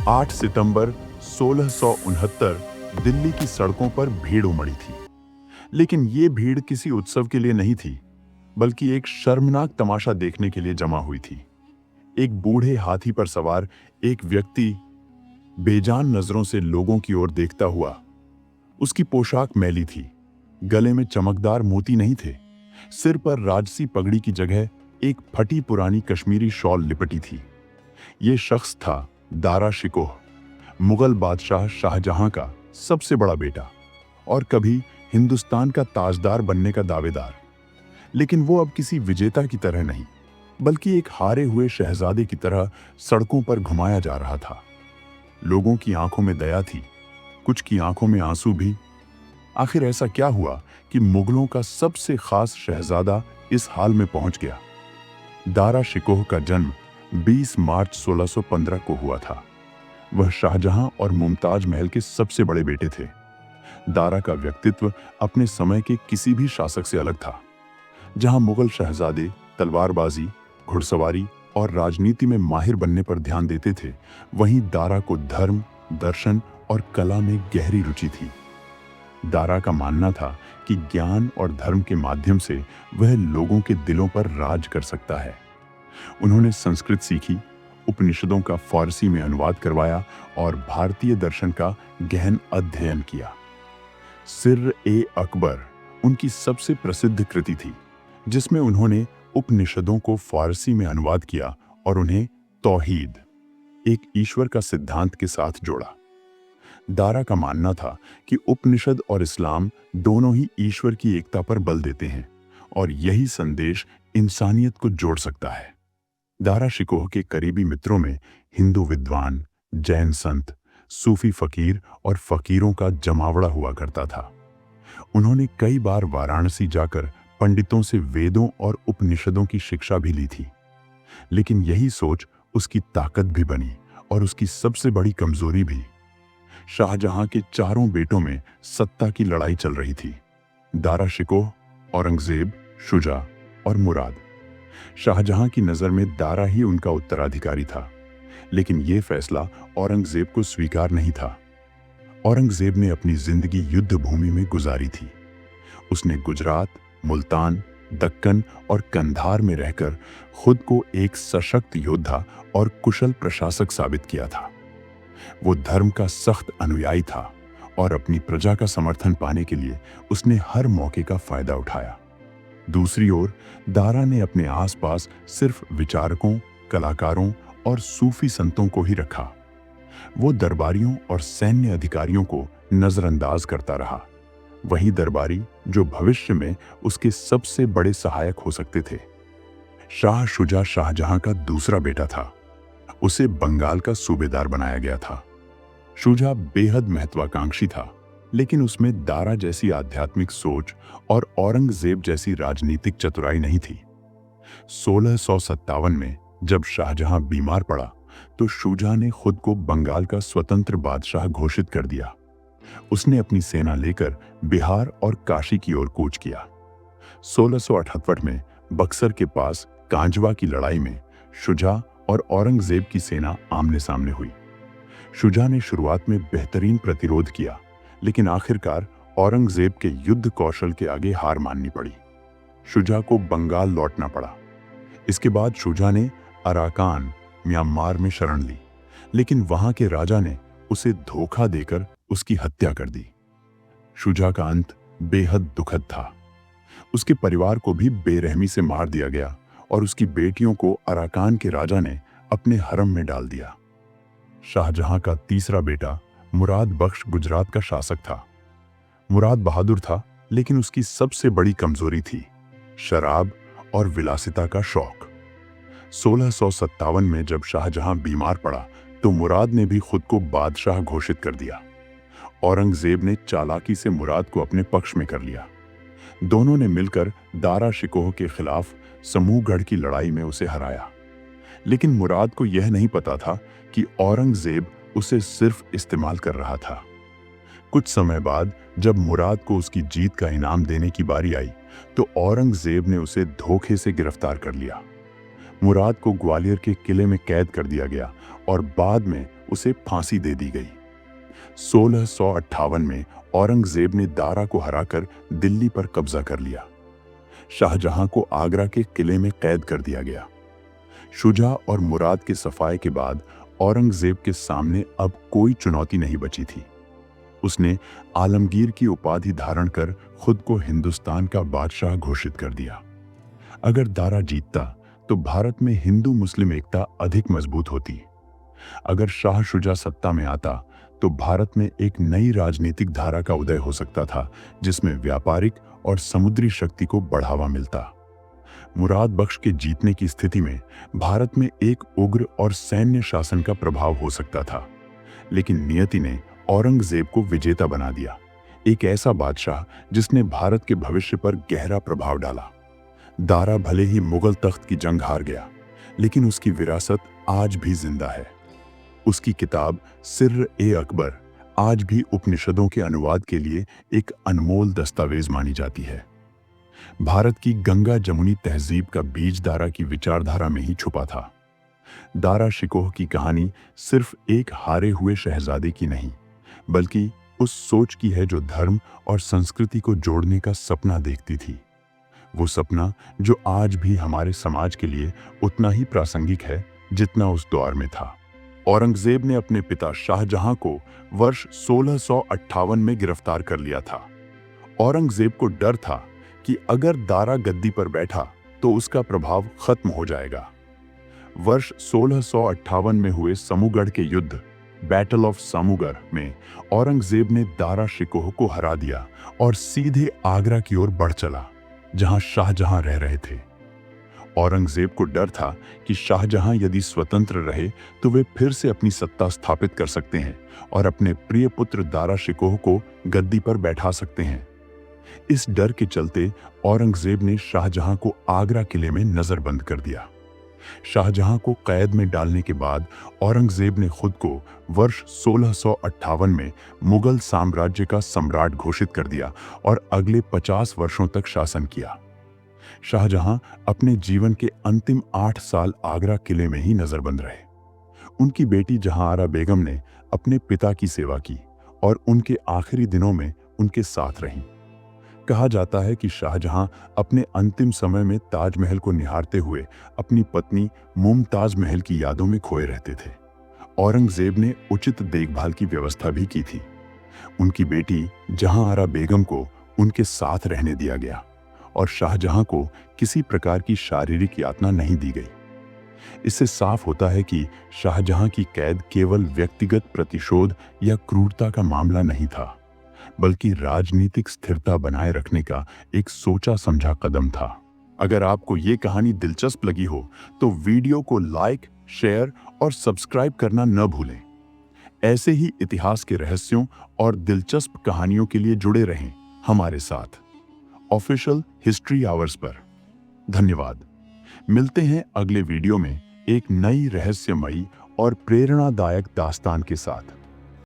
8 सितंबर 1669 दिल्ली की सड़कों पर भीड़ उमड़ी थी। लेकिन ये भीड़ किसी उत्सव के लिए नहीं थी, बल्कि एक शर्मनाक तमाशा देखने के लिए जमा हुई थी। एक बूढ़े हाथी पर सवार एक व्यक्ति बेजान नजरों से लोगों की ओर देखता हुआ। उसकी पोशाक मैली थी, गले में चमकदार मोती नहीं थे, सिर पर राजसी पगड़ी की जगह एक फटी पुरानी कश्मीरी शॉल लिपटी थी। ये शख्स था दारा शिकोह, मुगल बादशाह शाहजहां का सबसे बड़ा बेटा और कभी हिंदुस्तान का ताजदार बनने का दावेदार। लेकिन वो अब किसी विजेता की तरह नहीं, बल्कि एक हारे हुए शहजादे की तरह सड़कों पर घुमाया जा रहा था। लोगों की आंखों में दया थी, कुछ की आंखों में आंसू भी। आखिर ऐसा क्या हुआ कि मुगलों का सबसे खास शहजादा इस हाल में पहुंच गया? दारा शिकोह का जन्म 20 मार्च 1615 को हुआ था। वह शाहजहां और मुमताज महल के सबसे बड़े बेटे थे। दारा का व्यक्तित्व अपने समय के किसी भी शासक से अलग था। जहां मुगल शहजादे तलवारबाजी, घुड़सवारी और राजनीति में माहिर बनने पर ध्यान देते थे, वहीं दारा को धर्म, दर्शन और कला में गहरी रुचि थी। दारा का मानना था कि ज्ञान और धर्म के माध्यम से वह लोगों के दिलों पर राज कर सकता है। उन्होंने संस्कृत सीखी, उपनिषदों का फारसी में अनुवाद करवाया और भारतीय दर्शन का गहन अध्ययन किया। सिर-ए-अकबर उनकी सबसे प्रसिद्ध कृति थी, जिसमें उन्होंने उपनिषदों को फारसी में अनुवाद किया और उन्हें तौहीद, एक ईश्वर का सिद्धांत के साथ जोड़ा। दारा का मानना था कि उपनिषद और इस्लाम दोनों ही ईश्वर की एकता पर बल देते हैं और यही संदेश इंसानियत को जोड़ सकता है। दारा शिकोह के करीबी मित्रों में हिंदू विद्वान, जैन संत, सूफी फकीर और फकीरों का जमावड़ा हुआ करता था। उन्होंने कई बार वाराणसी जाकर पंडितों से वेदों और उपनिषदों की शिक्षा भी ली थी। लेकिन यही सोच उसकी ताकत भी बनी और उसकी सबसे बड़ी कमजोरी भी। शाहजहां के चारों बेटों में सत्ता की लड़ाई चल रही थी। दारा शिकोह, औरंगजेब, शुजा और मुराद। शाहजहां की नजर में दारा ही उनका उत्तराधिकारी था, लेकिन यह फैसला औरंगजेब को स्वीकार नहीं था। औरंगजेब ने अपनी जिंदगी युद्ध भूमि में गुजारी थी। उसने गुजरात, मुल्तान, दक्कन और कंधार में रहकर खुद को एक सशक्त योद्धा और कुशल प्रशासक साबित किया था। वो धर्म का सख्त अनुयायी था और अपनी प्रजा का समर्थन पाने के लिए उसने हर मौके का फायदा उठाया। दूसरी ओर दारा ने अपने आसपास सिर्फ विचारकों, कलाकारों और सूफी संतों को ही रखा। वो दरबारियों और सैन्य अधिकारियों को नजरअंदाज करता रहा, वही दरबारी जो भविष्य में उसके सबसे बड़े सहायक हो सकते थे। शाह शुजा शाहजहां का दूसरा बेटा था। उसे बंगाल का सूबेदार बनाया गया था। शुजा बेहद महत्वाकांक्षी था, लेकिन उसमें दारा जैसी आध्यात्मिक सोच और औरंगजेब जैसी राजनीतिक चतुराई नहीं थी। 1657 में जब शाहजहां बीमार पड़ा, तो शुजा ने खुद को बंगाल का स्वतंत्र बादशाह घोषित कर दिया। उसने अपनी सेना लेकर बिहार और काशी की ओर कूच किया। 1678 में बक्सर के पास कांजवा की लड़ाई में शुजा और औरंगजेब की सेना आमने सामने हुई। शुजा ने शुरुआत में बेहतरीन प्रतिरोध किया, लेकिन आखिरकार औरंगजेब के युद्ध कौशल के आगे हार माननी पड़ी। शुजा को बंगाल लौटना पड़ा। इसके बाद शुजा ने अराकान, म्यांमार में शरण ली, लेकिन वहां के राजा ने उसे धोखा देकर उसकी हत्या कर दी। शुजा का अंत बेहद दुखद था। उसके परिवार को भी बेरहमी से मार दिया गया और उसकी बेटियों को अराकान के राजा ने अपने हरम में डाल दिया। शाहजहां का तीसरा बेटा मुराद बख्श गुजरात का शासक था। मुराद बहादुर था, लेकिन उसकी सबसे बड़ी कमजोरी थी शराब और विलासिता का शौक। 1657 में जब शाहजहां बीमार पड़ा, तो मुराद ने भी खुद को बादशाह घोषित कर दिया। औरंगजेब ने चालाकी से मुराद को अपने पक्ष में कर लिया। दोनों ने मिलकर दारा शिकोह के खिलाफ समूहगढ़ की लड़ाई में उसे हराया। लेकिन मुराद को यह नहीं पता था कि औरंगजेब उसे सिर्फ इस्तेमाल कर रहा था। कुछ समय बाद जब मुराद को उसकी जीत का इनाम देने की बारी आई, तो औरंगजेब ने उसे धोखे से गिरफ्तार कर लिया। मुराद को ग्वालियर के किले में कैद कर दिया गया और बाद में उसे फांसी दे दी गई। 1658 में औरंगजेब ने दारा को हराकर दिल्ली पर कब्जा कर लिया। शाहजहां को आगरा के किले में कैद कर दिया गया। शुजा और मुराद के सफाए के बाद औरंगजेब के सामने अब कोई चुनौती नहीं बची थी। उसने आलमगीर की उपाधि धारण कर खुद को हिंदुस्तान का बादशाह घोषित कर दिया। अगर दारा जीतता तो भारत में हिंदू मुस्लिम एकता अधिक मजबूत होती। अगर शाह शुजा सत्ता में आता तो भारत में एक नई राजनीतिक धारा का उदय हो सकता था, जिसमें व्यापारिक और समुद्री शक्ति को बढ़ावा मिलता। मुराद बख्श के जीतने की स्थिति में भारत में एक उग्र और सैन्य शासन का प्रभाव हो सकता था, लेकिन नियति ने औरंगजेब को विजेता बना दिया, एक ऐसा बादशाह जिसने भारत के भविष्य पर गहरा प्रभाव डाला। दारा भले ही मुगल तख्त की जंग हार गया, लेकिन उसकी विरासत आज भी जिंदा है। उसकी किताब सिर्र-ए-अकबर आज भी उपनिषदों के अनुवाद के लिए एक अनमोल दस्तावेज मानी जाती है। भारत की गंगा जमुनी तहजीब का बीज दारा की विचारधारा में ही छुपा था। दारा शिकोह की कहानी सिर्फ एक हारे हुए शहजादे की नहीं, बल्कि उस सोच की है जो धर्म और संस्कृति को जोड़ने का सपना देखती थी। वो सपना जो आज भी हमारे समाज के लिए उतना ही प्रासंगिक है जितना उस दौर में था। औरंगजेब ने अपने पिता शाहजहां को वर्ष 1658 में गिरफ्तार कर लिया था। औरंगजेब को डर था कि अगर दारा गद्दी पर बैठा तो उसका प्रभाव खत्म हो जाएगा। वर्ष 1658 में हुए समूगढ़ के युद्ध, बैटल ऑफ सामूगढ़ में औरंगजेब ने दारा शिकोह को हरा दिया और सीधे आगरा की ओर बढ़ चला, जहां शाहजहां रह रहे थे। औरंगजेब को डर था कि शाहजहां यदि स्वतंत्र रहे तो वे फिर से अपनी सत्ता स्थापित कर सकते हैं और अपने प्रिय पुत्र दारा शिकोह को गद्दी पर बैठा सकते हैं। इस डर के चलते औरंगजेब ने शाहजहां को आगरा किले में नजरबंद कर दिया। शाहजहां को कैद में डालने के बाद औरंगजेब ने खुद को वर्ष 1658 में मुगल साम्राज्य का सम्राट घोषित कर दिया और अगले 50 वर्षों तक शासन किया। शाहजहां अपने जीवन के अंतिम 8 साल आगरा किले में ही नजरबंद रहे। उनकी बेटी जहांआरा बेगम ने अपने पिता की सेवा की और उनके आखिरी दिनों में उनके साथ रहीं। कहा जाता है कि शाहजहां अपने अंतिम समय में ताजमहल को निहारते हुए अपनी पत्नी मुमताज महल की यादों में खोए रहते थे। औरंगजेब ने उचित देखभाल की व्यवस्था भी की थी। उनकी बेटी जहांआरा बेगम को उनके साथ रहने दिया गया और शाहजहां को किसी प्रकार की शारीरिक यातना नहीं दी गई। इससे साफ होता है कि शाहजहां की कैद केवल व्यक्तिगत प्रतिशोध या क्रूरता का मामला नहीं था, बल्कि राजनीतिक स्थिरता बनाए रखने का एक सोचा समझा कदम था। अगर आपको ये कहानी दिलचस्प लगी हो तो वीडियो को लाइक, शेयर और सब्सक्राइब करना न भूलें। ऐसे ही इतिहास के रहस्यों और दिलचस्प कहानियों के लिए जुड़े रहें हमारे साथ ऑफिशियल हिस्ट्री आवर्स पर। धन्यवाद। मिलते हैं अगले वीडियो में एक नई रहस्यमयी और प्रेरणादायक दास्तान के साथ।